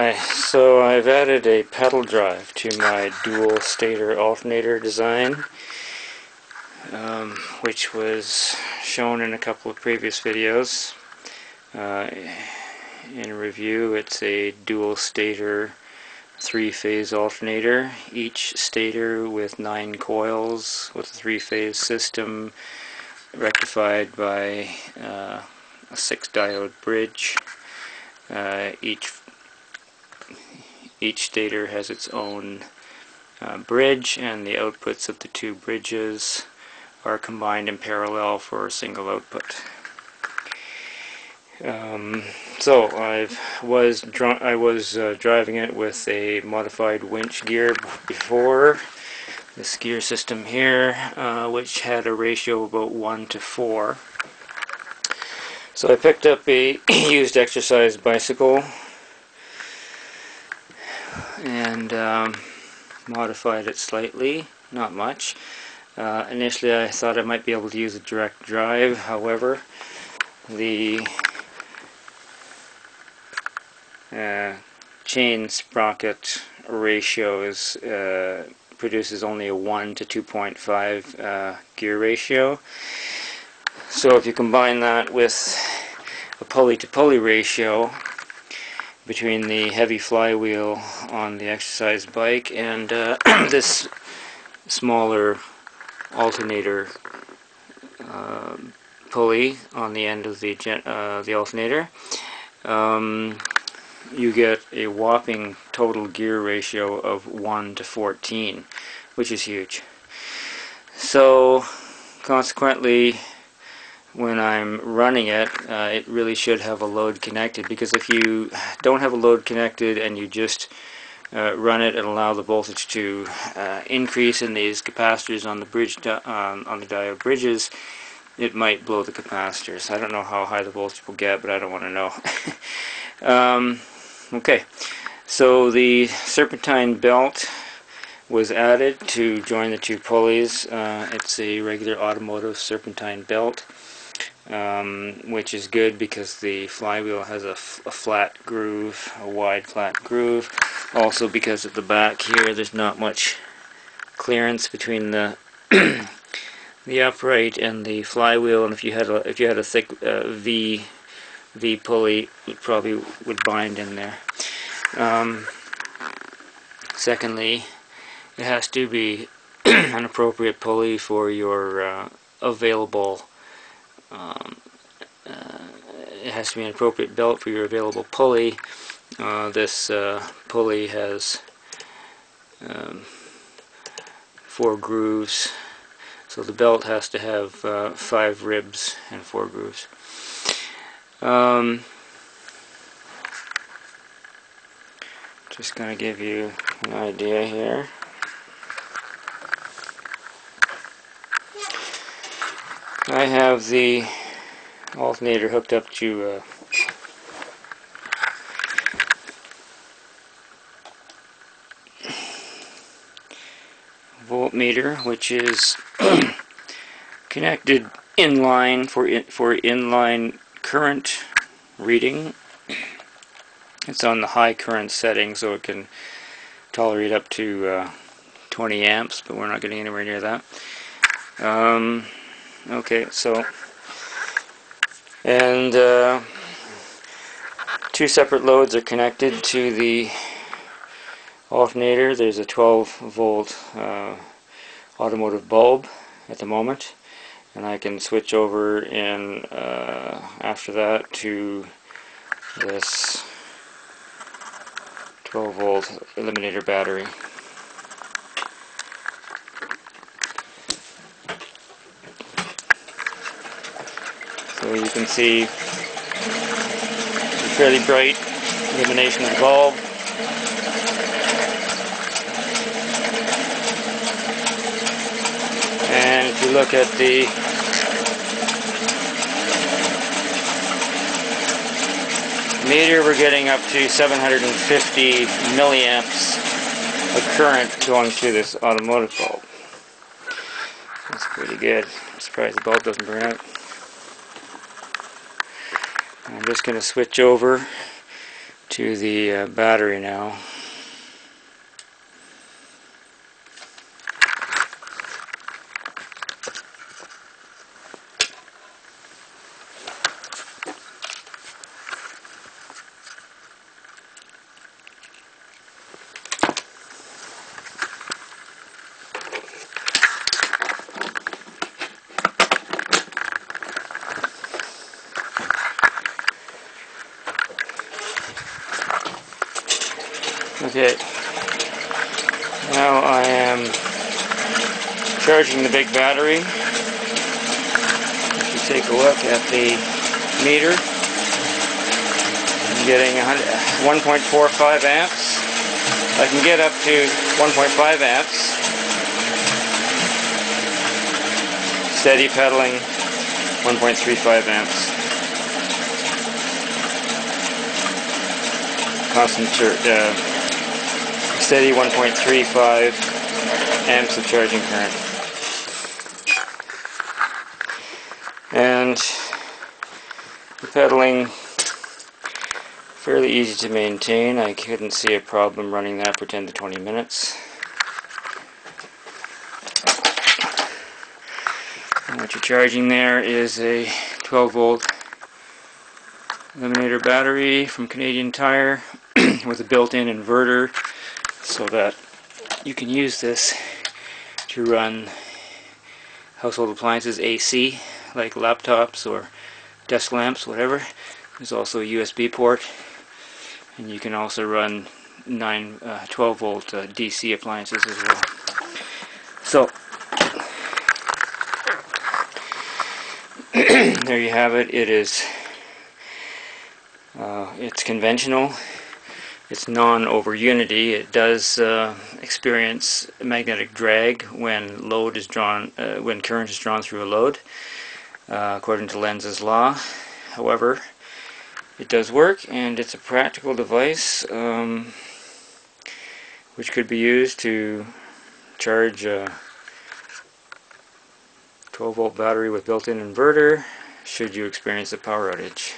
Hi, so I've added a pedal drive to my Dual-Stator Alternator design, which was shown in a couple of previous videos. In review, it's a Dual-Stator 3-phase alternator, each stator with 9 coils with a 3-phase system rectified by a 6-diode bridge. Each stator has its own bridge, and the outputs of the two bridges are combined in parallel for a single output. So I was driving it with a modified winch gear before. This gear system here, which had a ratio of about 1:4. So I picked up a used exercise bicycle and modified it slightly, not much. Initially I thought I might be able to use a direct drive, however the chain sprocket ratio produces only a 1 to 2.5 gear ratio. So if you combine that with a pulley-to-pulley ratio between the heavy flywheel on the exercise bike and this smaller alternator pulley on the end of the alternator, you get a whopping total gear ratio of 1 to 14, which is huge. So consequently, when I'm running it, it really should have a load connected, because if you don't have a load connected and you just run it and allow the voltage to increase in these capacitors on the bridge on the diode bridges, it might blow the capacitors. I don't know how high the voltage will get, but I don't want to know. Okay, so the serpentine belt was added to join the two pulleys. It's a regular automotive serpentine belt, which is good because the flywheel has a flat groove, a wide flat groove. Also because at the back here there's not much clearance between the the upright and the flywheel, and if you had a thick V pulley, it probably would bind in there. Secondly, it has to be an appropriate pulley for your available. It has to be an appropriate belt for your available pulley. This pulley has 4 grooves, so the belt has to have 5 ribs and 4 grooves. Just going to give you an idea here. I have the alternator hooked up to a voltmeter, which is connected inline for inline current reading. It's on the high current setting, so it can tolerate up to 20 amps, but we're not getting anywhere near that. Okay, so, and 2 separate loads are connected to the alternator. There's a 12-volt automotive bulb at the moment, and I can switch over in after that to this 12-volt eliminator battery. So you can see a fairly bright illumination of the bulb. And if you look at the meter, we're getting up to 750 milliamps of current going through this automotive bulb. That's pretty good. I'm surprised the bulb doesn't burn out. I'm just going to switch over to the battery now. Okay, now I am charging the big battery. If you take a look at the meter, I'm getting 1.45 amps. I can get up to 1.5 amps. Steady pedaling, 1.35 amps. Constant steady 1.35 amps of charging current. And the pedaling, fairly easy to maintain. I couldn't see a problem running that for 10 to 20 minutes. And what you're charging there is a 12 volt eliminator battery from Canadian Tire with a built-in inverter, so that you can use this to run household appliances AC, like laptops or desk lamps, whatever. There's also a USB port, and you can also run 12 volt DC appliances as well. So there you have it. It's conventional. It's non-over unity. It does experience magnetic drag when load is drawn, when current is drawn through a load, according to Lenz's law. However, it does work, and it's a practical device which could be used to charge a 12 volt battery with built-in inverter should you experience a power outage.